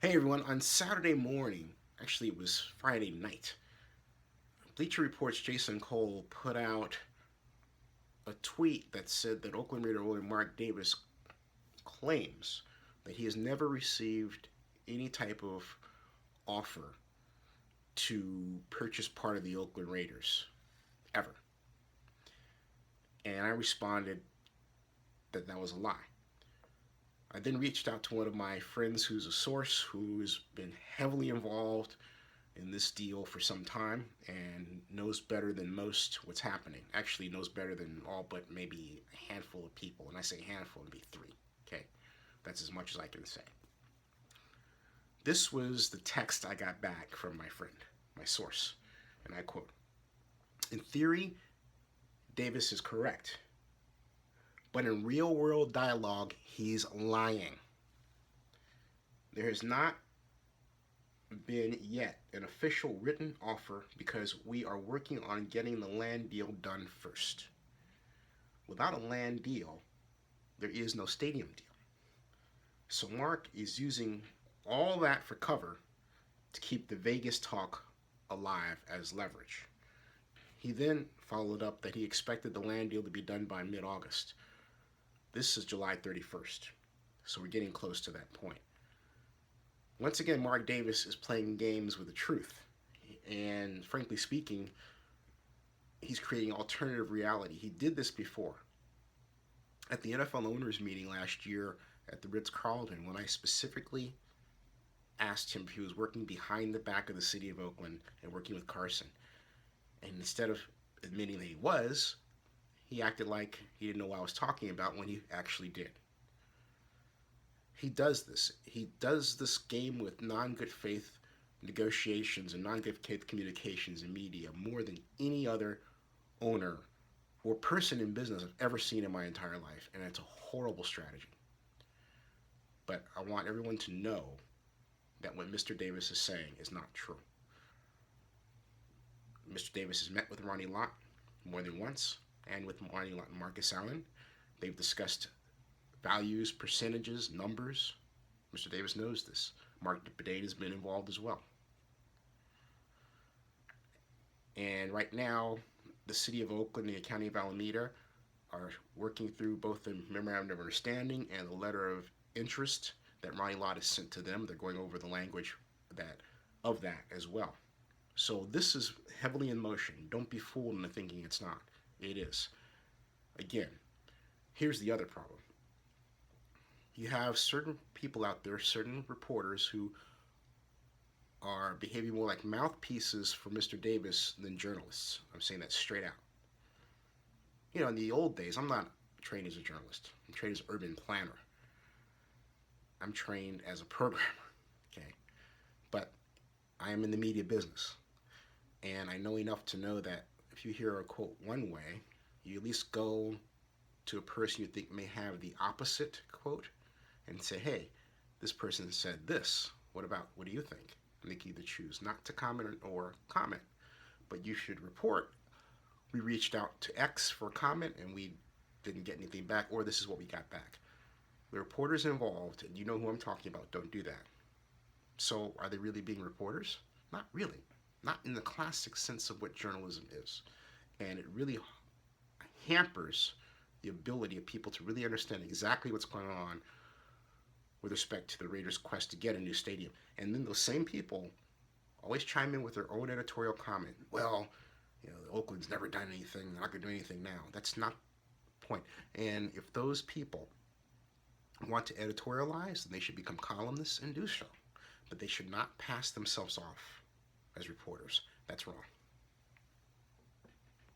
Hey everyone, on Saturday morning, actually it was Friday night, Bleacher Report's Jason Cole put out a tweet that said that Oakland Raider owner Mark Davis claims that he has never received any type of offer to purchase part of the Oakland Raiders, ever. And I responded that that was a lie. I then reached out to one of my friends who's a source who's been heavily involved in this deal for some time and knows better than most what's happening. Actually, knows better than all but maybe a handful of people. And I say handful, it'd be three. Okay, that's as much as I can say. This was the text I got back from my friend, my source, and I quote: "In theory, Davis is correct, but in real world dialogue, he's lying. There has not been yet an official written offer because we are working on getting the land deal done first. Without a land deal, there is no stadium deal. So Mark is using all that for cover to keep the Vegas talk alive as leverage." He then followed up that he expected the land deal to be done by mid-August. This is July 31st, so we're getting close to that point. Once again, Mark Davis is playing games with the truth. And frankly speaking, he's creating alternative reality. He did this before. At the NFL owners meeting last year at the Ritz-Carlton, when I specifically asked him if he was working behind the back of the city of Oakland and working with Carson. And instead of admitting that he was, he acted like he didn't know what I was talking about when he actually did. He does this. He does this game with non-good faith negotiations and non-good faith communications in media more than any other owner or person in business I've ever seen in my entire life, and it's a horrible strategy. But I want everyone to know that what Mr. Davis is saying is not true. Mr. Davis has met with Ronnie Lott more than once, and with Ronnie Lott and Marcus Allen. They've discussed values, percentages, numbers. Mr. Davis knows this. Mark Bedane has been involved as well. And right now, the city of Oakland and the county of Alameda are working through both the memorandum of understanding and the letter of interest that Ronnie Lott has sent to them. They're going over the language of that as well. So this is heavily in motion. Don't be fooled into thinking it's not. It is. Again, here's the other problem. You have certain people out there, certain reporters who are behaving more like mouthpieces for Mr. Davis than journalists. I'm saying that straight out. You know, in the old days, I'm not trained as a journalist. I'm trained as an urban planner. I'm trained as a programmer, okay? But I am in the media business. And I know enough to know that if you hear a quote one way, you at least go to a person you think may have the opposite quote and say, hey, this person said this. What do you think? And they can either choose not to comment or comment. But you should report, we reached out to X for a comment and we didn't get anything back, or this is what we got back. The reporters involved, and you know who I'm talking about, don't do that. So are they really being reporters? Not really. Not in the classic sense of what journalism is. And it really hampers the ability of people to really understand exactly what's going on with respect to the Raiders' quest to get a new stadium. And then those same people always chime in with their own editorial comment. Well, you know, Oakland's never done anything. They're not going to do anything now. That's not the point. And if those people want to editorialize, then they should become columnists and do so. But they should not pass themselves off as reporters. That's wrong.